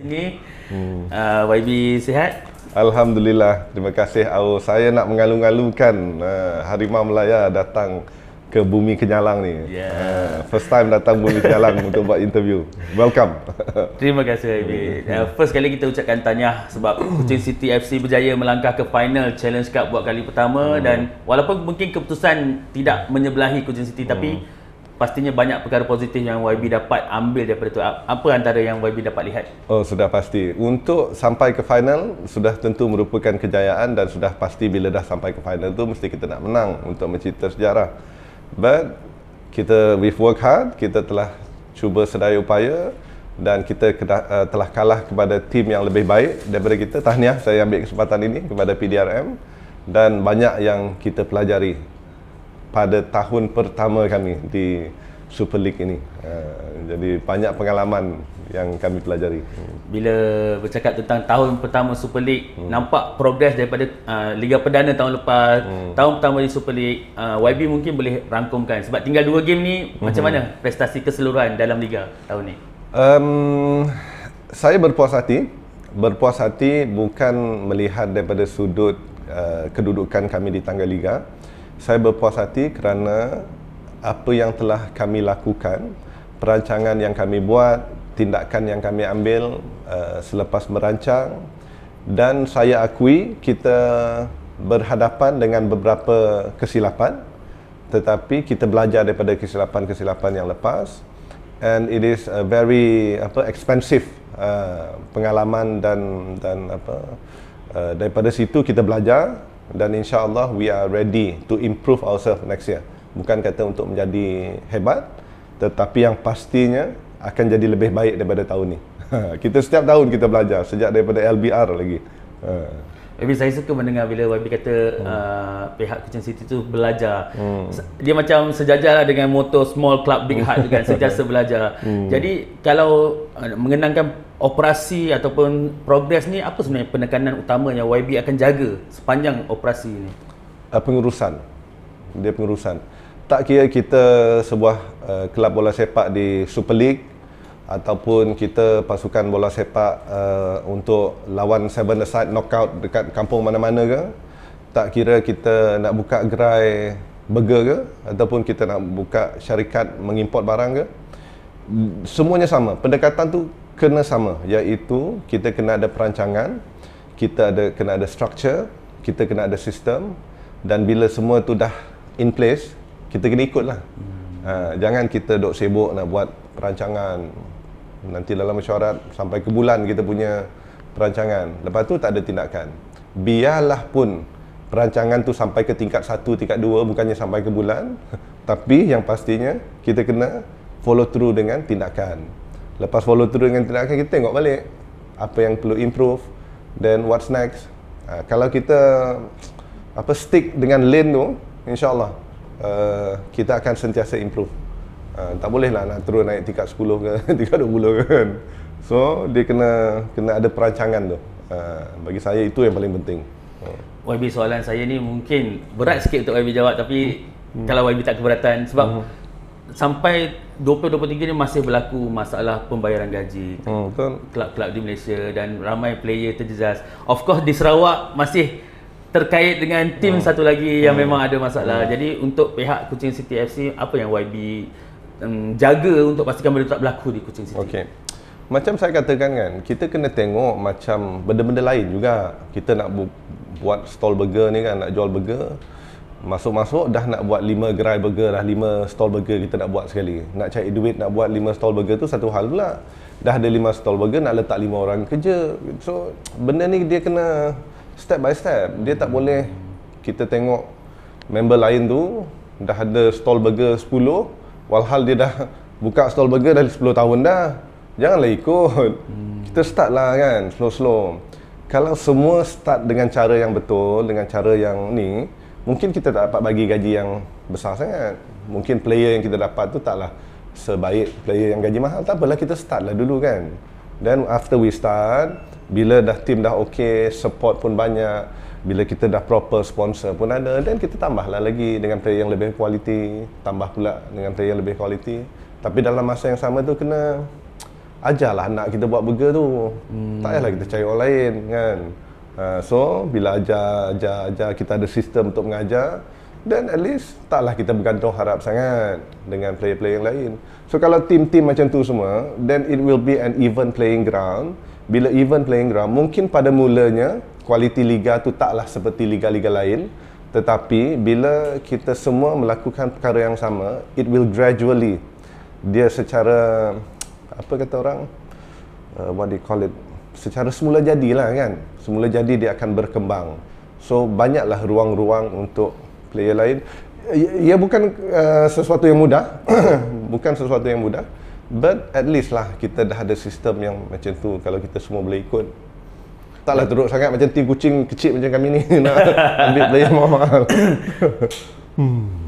Ini YB sihat? Alhamdulillah, terima kasih. Saya nak mengalu-alukan Harimau Melaya datang ke Bumi Kenyalang ni. First time datang Bumi Kenyalang untuk buat interview. Welcome. Terima kasih YB. First kali kita ucapkan tahniah sebab Kuching City FC berjaya melangkah ke final Challenge Cup buat kali pertama dan walaupun mungkin keputusan tidak menyebelahi Kuching City tapi pastinya banyak perkara positif yang YB dapat ambil daripada itu. Apa antara yang YB dapat lihat? Oh, sudah pasti. Untuk sampai ke final sudah tentu merupakan kejayaan dan sudah pasti bila dah sampai ke final tu mesti kita nak menang untuk mencipta sejarah. But we've worked hard, kita telah cuba sedaya upaya dan kita telah kalah kepada tim yang lebih baik daripada kita. Tahniah, saya ambil kesempatan ini kepada PDRM dan banyak yang kita pelajari pada tahun pertama kami di Super League ini. Jadi banyak pengalaman yang kami pelajari. Bila bercakap tentang tahun pertama Super League, nampak progres daripada Liga Perdana tahun lepas, tahun pertama di Super League. YB mungkin boleh rangkumkan sebab tinggal 2 game ni, macam mana prestasi keseluruhan dalam Liga tahun ni? Saya berpuas hati bukan melihat daripada sudut kedudukan kami di tangga Liga. Saya berpuas hati kerana apa yang telah kami lakukan, perancangan yang kami buat, tindakan yang kami ambil selepas merancang, dan saya akui kita berhadapan dengan beberapa kesilapan, tetapi kita belajar daripada kesilapan-kesilapan yang lepas, and it is a very expensive pengalaman dan daripada situ kita belajar. Dan insya-Allah we are ready to improve ourselves next year. Bukan kata untuk menjadi hebat, tetapi yang pastinya akan jadi lebih baik daripada tahun ni. Kita setiap tahun kita belajar, sejak daripada LBR lagi. YB, saya suka mendengar bila YB kata pihak Kuching City tu belajar. Dia macam sejajar lah dengan moto small club big heart kan, sentiasa belajar. Jadi kalau mengenangkan operasi ataupun progres ni, apa sebenarnya penekanan utama yang YB akan jaga sepanjang operasi ni? Pengurusan. Dia pengurusan. Tak kira kita sebuah kelab bola sepak di Super League ataupun kita pasukan bola sepak untuk lawan 7-a-side knockout dekat kampung mana-mana ke, tak kira kita nak buka gerai burger ke ataupun kita nak buka syarikat mengimport barang ke, semuanya sama. Pendekatan tu kena sama, iaitu kita kena ada perancangan, kena ada structure, kita kena ada sistem, dan bila semua tu dah in place, kita kena ikutlah. Jangan kita duk sibuk nak buat perancangan, nanti dalam mesyuarat sampai ke bulan kita punya perancangan, lepas tu tak ada tindakan. Biarlah pun perancangan tu sampai ke tingkat 1, tingkat 2, bukannya sampai ke bulan, tapi yang pastinya kita kena follow through dengan tindakan. Lepas follow through dengan tindakan, kita tengok balik apa yang perlu improve, then what's next. Kalau kita stick dengan lane tu, insya-Allah kita akan sentiasa improve. Tak bolehlah nak turun naik tingkat 10 ke tingkat 20 kan. So dia kena ada perancangan tu. Bagi saya itu yang paling penting. YB, soalan saya ni mungkin berat sikit untuk YB jawab, tapi kalau YB tak keberatan sebab sampai 2023 ni masih berlaku masalah pembayaran gaji kelab-kelab di Malaysia dan ramai player terjejas. Of course di Sarawak masih terkait dengan tim satu lagi yang memang ada masalah. Jadi untuk pihak Kuching City FC, apa yang YB jaga untuk pastikan benda tak berlaku di Kuching City? Okey. Macam saya katakan kan, kita kena tengok macam benda-benda lain juga. Kita nak buat stall burger ni kan, nak jual burger, masuk-masuk dah nak buat 5 gerai burger, dah 5 stall burger kita nak buat sekali. Nak cari duit nak buat 5 stall burger tu satu hal pula. Dah ada 5 stall burger, nak letak 5 orang kerja. So benda ni dia kena step by step. Dia tak boleh kita tengok member lain tu dah ada stall burger 10, walhal dia dah buka stall burger dah 10 tahun dah. Janganlah ikut. Kita start lah kan, slow-slow. Kalau semua start dengan cara yang betul, dengan cara yang ni, mungkin kita tak dapat bagi gaji yang besar sangat. Mungkin player yang kita dapat tu taklah sebaik player yang gaji mahal. Tak apalah, kita start lah dulu kan. Then after we start, bila dah tim dah okay, support pun banyak, bila kita dah proper sponsor pun ada, dan kita tambahlah lagi dengan player yang lebih quality, tambah pula dengan player yang lebih quality. Tapi dalam masa yang sama tu kena ajarlah anak kita buat burger tu. Tak payahlah kita cari orang lain kan. So bila ajar kita ada sistem untuk mengajar, then at least taklah kita bergantung harap sangat dengan player-player yang lain. So kalau tim-tim macam tu semua, then it will be an even playing ground. Bila even playing ground, mungkin pada mulanya kualiti liga tu taklah seperti liga-liga lain, tetapi bila kita semua melakukan perkara yang sama, it will gradually, dia secara apa kata orang, what do you call it, secara semula jadilah kan, semula jadi dia akan berkembang. So banyaklah ruang-ruang untuk player lain. Ia bukan sesuatu yang mudah bukan sesuatu yang mudah, but at least lah kita dah ada sistem yang macam tu. Kalau kita semua boleh ikut, taklah teruk sangat macam tim kucing kecil macam kami ni nak ambil player mahal.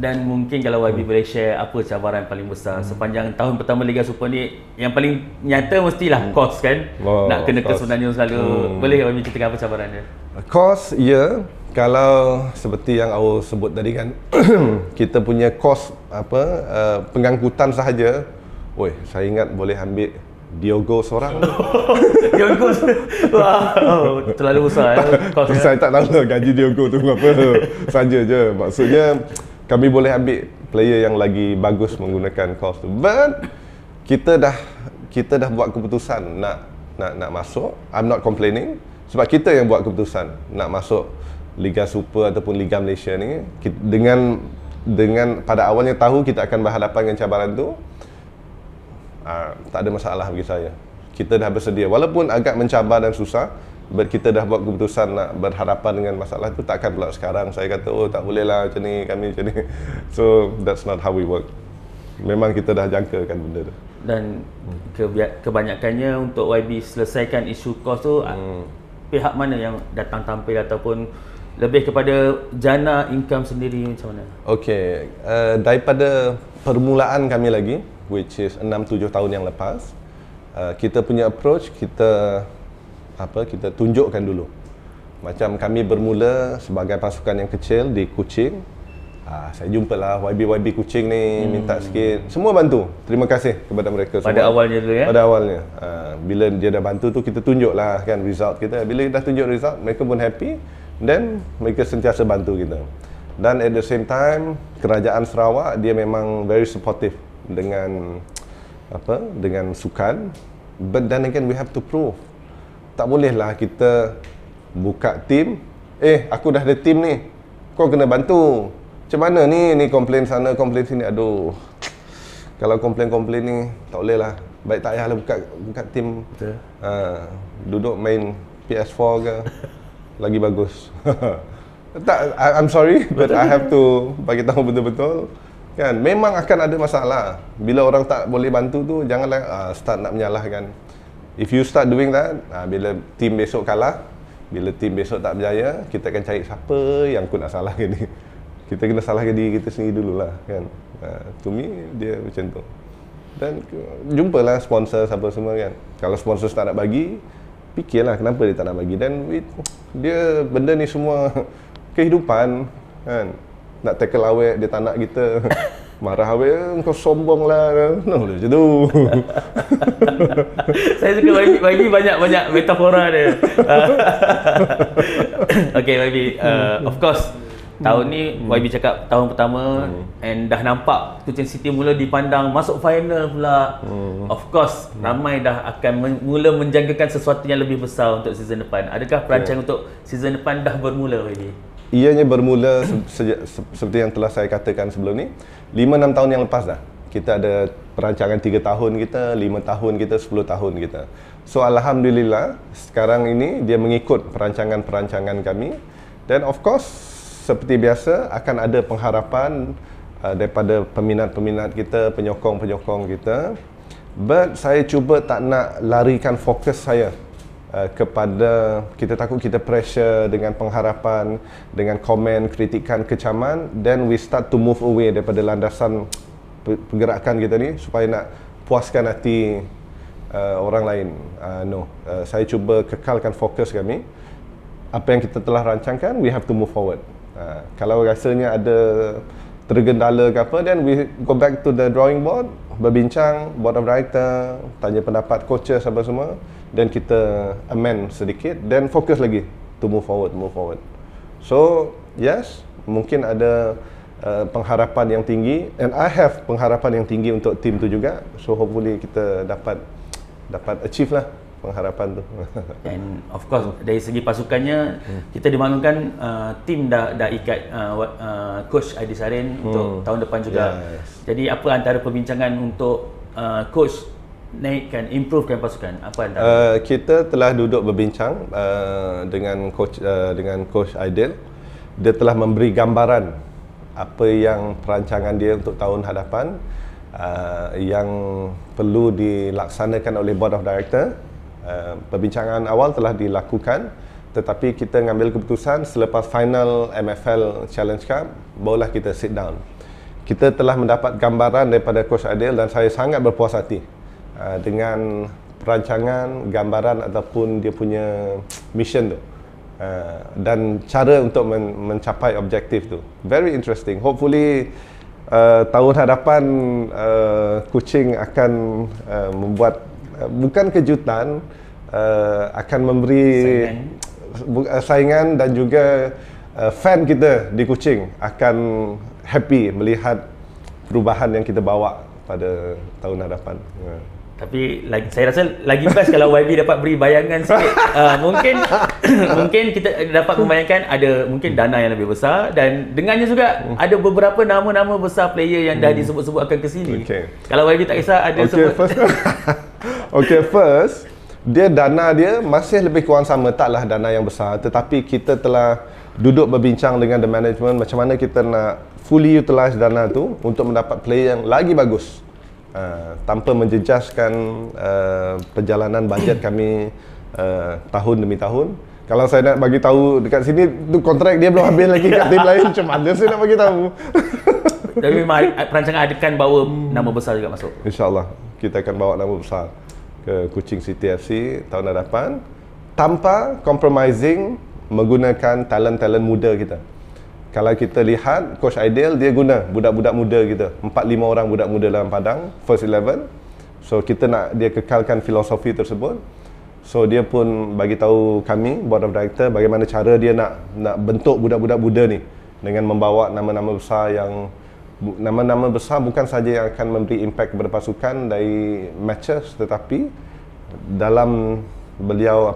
Dan mungkin kalau YB boleh share apa cabaran paling besar sepanjang tahun pertama Liga Super ni, yang paling nyata mestilah kos kan, nak kena ke Semenanjung selalu. Boleh YB ceritakan apa cabaran dia? Kos, ya. Kalau seperti yang awak sebut tadi kan, kita punya kos pengangkutan sahaja. Oi, saya ingat boleh ambil Diogo seorang. Diogo, wow, terlalu besar kos. Saya tak tahu lah gaji Diogo tu apa. Saja je. Maksudnya kami boleh ambil player yang lagi bagus menggunakan kos tu. But kita dah buat keputusan nak masuk. I'm not complaining sebab kita yang buat keputusan nak masuk Liga Super ataupun Liga Malaysia ni. Dengan pada awalnya tahu kita akan berhadapan dengan cabaran tu, tak ada masalah bagi saya. Kita dah bersedia, walaupun agak mencabar dan susah, but kita dah buat keputusan nak berhadapan dengan masalah tu. Takkan pula sekarang saya kata, oh tak boleh lah macam ni, kami macam ni. So that's not how we work. Memang kita dah jangkakan benda tu. Dan kebanyakannya untuk YB selesaikan isu kos tu, pihak mana yang datang tampil ataupun lebih kepada jana income sendiri macam mana? Okey, daripada permulaan kami lagi, which is 6-7 tahun yang lepas, kita punya approach, kita tunjukkan dulu. Macam kami bermula sebagai pasukan yang kecil di Kuching. Saya jumpalah YB Kuching ni, minta sikit, semua bantu. Terima kasih kepada mereka semua. Pada awalnya dulu ya? Pada awalnya. Bila dia dah bantu tu, kita tunjuklah kan result kita. Bila dah tunjuk result, mereka pun happy. Then mereka sentiasa bantu kita. Dan at the same time, kerajaan Sarawak dia memang very supportive dengan sukan. But then again, we have to prove. Tak bolehlah kita buka tim, aku dah ada tim ni, kau kena bantu. Macam mana ni komplain sana, komplain sini. Aduh, kalau komplain ni tak boleh lah. Baik tak payahlah buka tim. Duduk main PS4 ke lagi bagus. Tak, I'm sorry, but I have to bagi tahu betul-betul kan, memang akan ada masalah. Bila orang tak boleh bantu tu, janganlah start nak menyalahkan. If you start doing that, bila tim besok kalah, bila tim besok tak berjaya, kita akan cari siapa yang aku nak salahkan ni. Kita kena salahkan diri kita sendiri dululah kan. To me, dia macam tu. Dan jumpalah sponsor siapa semua kan. Kalau sponsor tak nak bagi, fikirlah kenapa dia tak nak bagi. Dan dia benda ni semua kehidupan kan. Nak tackle awet, dia tak nak kita. Marah awet, kau sombong lah. No, macam tu. Saya suka bagi banyak metafora dia. Okay YB, of course tahun ni YB cakap tahun pertama and dah nampak Kuching City mula dipandang masuk final pula. Of course ramai dah akan mula menjangkakan sesuatu yang lebih besar untuk season depan. Adakah perancangan untuk season depan dah bermula YB? Ianya bermula seperti yang telah saya katakan sebelum ni. 5-6 tahun yang lepas dah kita ada perancangan 3 tahun kita, 5 tahun kita, 10 tahun kita. So alhamdulillah sekarang ini dia mengikut perancangan-perancangan kami. Dan of course seperti biasa akan ada pengharapan daripada peminat-peminat kita, penyokong-penyokong kita. But saya cuba tak nak larikan fokus saya kepada, kita takut kita pressure dengan pengharapan, dengan komen, kritikan, kecaman, then we start to move away daripada landasan pergerakan kita ni supaya nak puaskan hati orang lain. Saya cuba kekalkan fokus kami. Apa yang kita telah rancangkan, we have to move forward. Kalau rasanya ada tergendala ke apa, then we go back to the drawing board. berbincang, board of director, tanya pendapat coaches apa semua, dan kita amend sedikit dan fokus lagi to move forward. So yes, mungkin ada pengharapan yang tinggi, and I have pengharapan yang tinggi untuk tim tu juga. So hopefully kita dapat achieve lah pengharapan tu. And of course dari segi pasukannya kita dimaklumkan tim dah ikat coach Aidil Sarin untuk tahun depan juga. Yes. Jadi apa antara perbincangan untuk coach improvekan pasukan? Apa antara? Kita telah duduk berbincang dengan coach Aidil. Dia telah memberi gambaran apa yang perancangan dia untuk tahun hadapan yang perlu dilaksanakan oleh board of director. Perbincangan awal telah dilakukan, tetapi kita mengambil keputusan selepas final MFL Challenge Cup, barulah kita sit down. Kita telah mendapat gambaran daripada Coach Aidil dan saya sangat berpuas hati dengan perancangan, gambaran ataupun dia punya mission tu, dan cara untuk mencapai objektif tu. Very interesting. Hopefully tahun hadapan Kuching akan membuat bukan kejutan, akan memberi saingan dan juga fan kita di Kuching akan happy melihat perubahan yang kita bawa pada tahun hadapan. Tapi saya rasa lagi best kalau YB dapat beri bayangan sikit. Mungkin kita dapat membayangkan ada mungkin dana yang lebih besar, dan dengannya juga ada beberapa nama-nama besar player yang dah disebut-sebut akan ke sini. Kalau YB tak kisah ada sebut. First, dana dia masih lebih kurang sama, taklah dana yang besar, tetapi kita telah duduk berbincang dengan the management macam mana kita nak fully utilize dana tu untuk mendapat player yang lagi bagus. Tanpa menjejaskan perjalanan bajet kami tahun demi tahun. Kalau saya nak bagi tahu dekat sini tu kontrak dia belum habis lagi kat tim lain, macam mana saya nak bagi tahu? Tapi memang perancangan akan bawa nama besar juga masuk. InsyaAllah kita akan bawa nama besar ke Kuching City FC tahun hadapan tanpa compromising menggunakan talent-talent muda kita. Kalau kita lihat Coach Aidil, dia guna budak-budak muda kita, 4-5 orang budak muda dalam padang first 11. So kita nak dia kekalkan filosofi tersebut. So dia pun bagi tahu kami board of director bagaimana cara dia nak bentuk budak-budak muda ni dengan membawa nama-nama besar yang nama-nama besar bukan saja yang akan memberi impact kepada pasukan dari matches, tetapi dalam beliau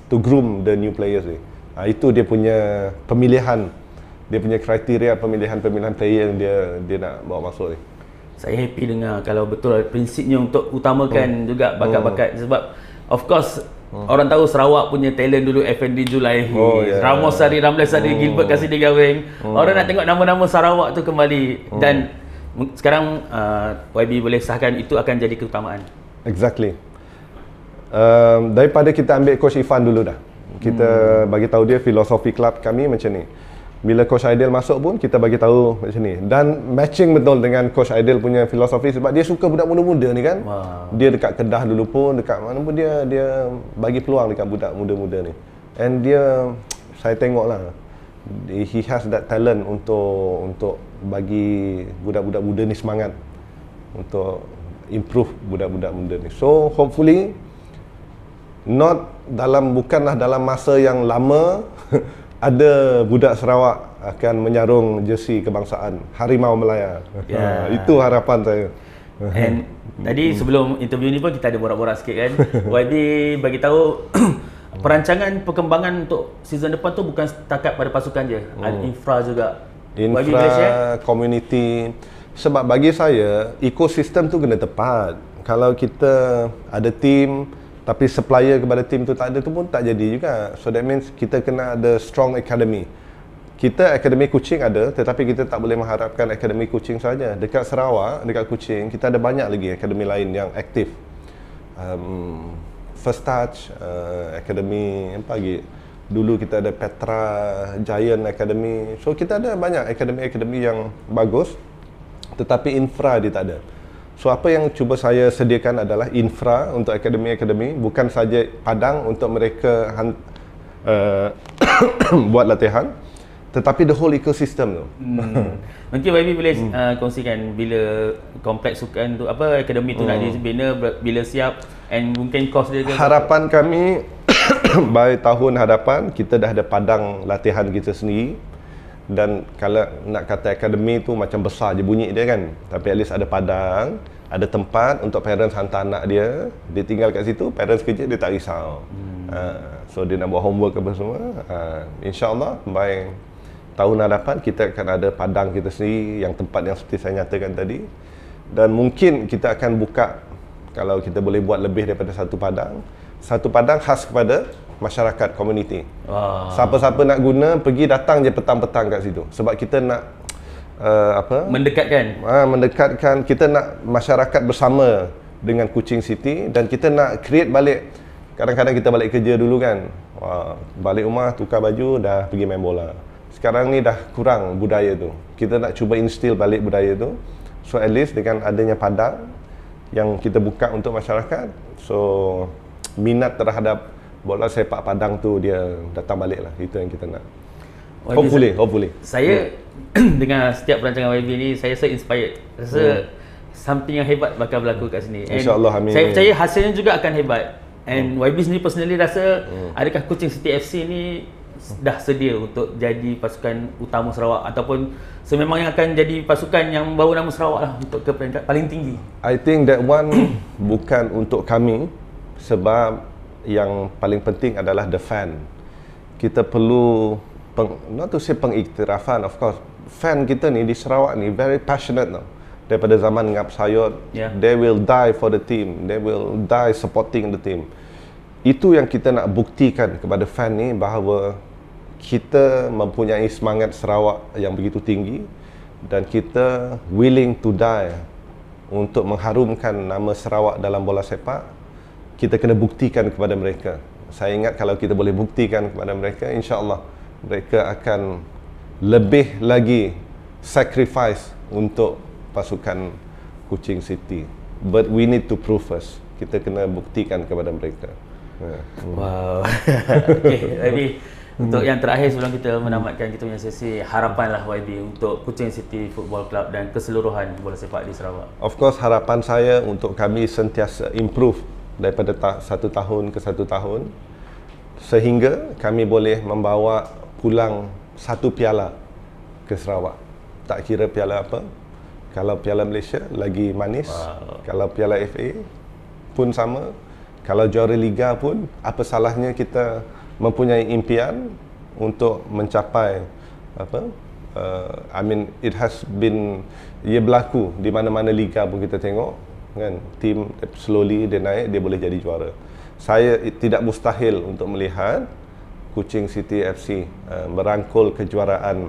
to groom the new players ni. Itu dia punya pemilihan, dia punya kriteria pemilihan player yang dia nak bawa masuk ni. Saya happy dengar kalau betul prinsipnya untuk utamakan juga bakat-bakat, sebab of course orang tahu Sarawak punya talent dulu Effendi Julaihi, Ramos Sari, Ramlan Sari, Gilbert Kasidi Gawing. Orang nak tengok nama-nama Sarawak tu kembali, dan sekarang YB boleh sahkan itu akan jadi keutamaan. Exactly. Daripada kita ambil Coach Ifan dulu dah. Kita bagi tahu dia filosofi klub kami macam ni. Bila Coach Aidil masuk pun kita bagi tahu macam ni, dan matching betul dengan Coach Aidil punya filosofi sebab dia suka budak muda-muda ni kan. Dia dekat Kedah dulu pun, dekat mana pun dia bagi peluang dekat budak muda-muda ni. And dia, saya tengoklah, he has that talent untuk bagi budak-budak muda ni semangat untuk improve budak-budak muda ni. So hopefully bukanlah dalam masa yang lama ada budak Sarawak akan menyarung jersey kebangsaan Harimau Melaya. Itu harapan saya. And tadi sebelum interview ni pun kita ada borak-borak sikit kan. YB bagi tahu perancangan perkembangan untuk season depan tu bukan setakat pada pasukan je, ada infra juga. Infra, community. Sebab bagi saya ekosistem tu kena tepat. Kalau kita ada team tapi supplier kepada tim tu tak ada, tu pun tak jadi juga. So that means kita kena ada strong academy. Kita akademi Kuching ada, tetapi kita tak boleh mengharapkan akademi Kuching saja. Dekat Sarawak, dekat Kuching, kita ada banyak lagi akademi lain yang aktif. First Touch, akademi apa lagi? Dulu kita ada Petra, Giant Academy. So kita ada banyak akademi-akademi yang bagus, tetapi infra dia tak ada. So apa yang cuba saya sediakan adalah infra untuk akademi-akademi, bukan saja padang untuk mereka buat latihan, tetapi the whole ecosystem tu. Mungkin YB boleh kongsikan bila kompleks sukan tu apa akademi tu nak dibina, bila siap, and mungkin kos dia ke? Harapan kami by tahun hadapan kita dah ada padang latihan kita sendiri. Dan kalau nak kata akademi tu macam besar je bunyi dia kan, tapi at least ada padang, ada tempat untuk parents hantar anak dia, dia tinggal kat situ, parents kerja dia tak risau. So dia nak buat homework apa semua. InsyaAllah by tahun hadapan kita akan ada padang kita sendiri, yang tempat yang seperti saya nyatakan tadi. Dan mungkin kita akan buka, kalau kita boleh buat lebih daripada satu padang khas kepada masyarakat, komuniti. Siapa-siapa nak guna, pergi datang je petang-petang kat situ. Sebab kita nak mendekatkan, kita nak masyarakat bersama dengan Kuching City, dan kita nak create balik. Kadang-kadang kita balik kerja dulu kan, balik rumah tukar baju dah pergi main bola. Sekarang ni dah kurang budaya tu. Kita nak cuba instill balik budaya tu. So at least dengan adanya padang yang kita buka untuk masyarakat, so minat terhadap bola sepak padang tu dia datang balik lah. Itu yang kita nak. Hopefully. Saya dengan setiap perancangan YB ni, saya so inspired. Rasa something yang hebat bakal berlaku kat sini. InsyaAllah, amin. Saya percaya hasilnya juga akan hebat. And YB sendiri personally rasa adakah Kuching City FC ni dah sedia untuk jadi pasukan utama Sarawak, ataupun sememangnya akan jadi pasukan yang membawa nama Sarawak lah untuk ke peringkat paling tinggi? I think that one bukan untuk kami, sebab yang paling penting adalah the fan. Kita perlu not to say pengiktirafan, of course. Fan kita ni di Sarawak ni very passionate now. Daripada zaman Ngap Sayot, they will die for the team, they will die supporting the team. Itu yang kita nak buktikan kepada fan ni, bahawa kita mempunyai semangat Sarawak yang begitu tinggi, dan kita willing to die untuk mengharumkan nama Sarawak dalam bola sepak. Kita kena buktikan kepada mereka. Saya ingat kalau kita boleh buktikan kepada mereka, insya-Allah mereka akan lebih lagi sacrifice untuk pasukan Kuching City. But we need to prove first. Kita kena buktikan kepada mereka. Wow. Okay, YB, untuk yang terakhir sebelum kita menamatkan kita punya sesi, harapanlah YB untuk Kuching City Football Club dan keseluruhan bola sepak di Sarawak. Of course, harapan saya untuk kami sentiasa improve daripada satu tahun ke satu tahun, sehingga kami boleh membawa pulang satu piala ke Sarawak. Tak kira piala apa. Kalau piala Malaysia lagi manis, kalau piala FA pun sama, kalau juara liga pun, apa salahnya kita mempunyai impian untuk mencapai it has been, ia berlaku di mana-mana liga pun kita tengok kan, tim slowly dia naik, dia boleh jadi juara. Saya tidak mustahil untuk melihat Kuching City FC merangkul kejuaraan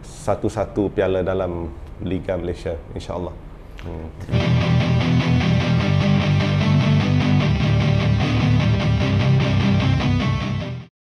satu-satu piala dalam Liga Malaysia, insya-Allah.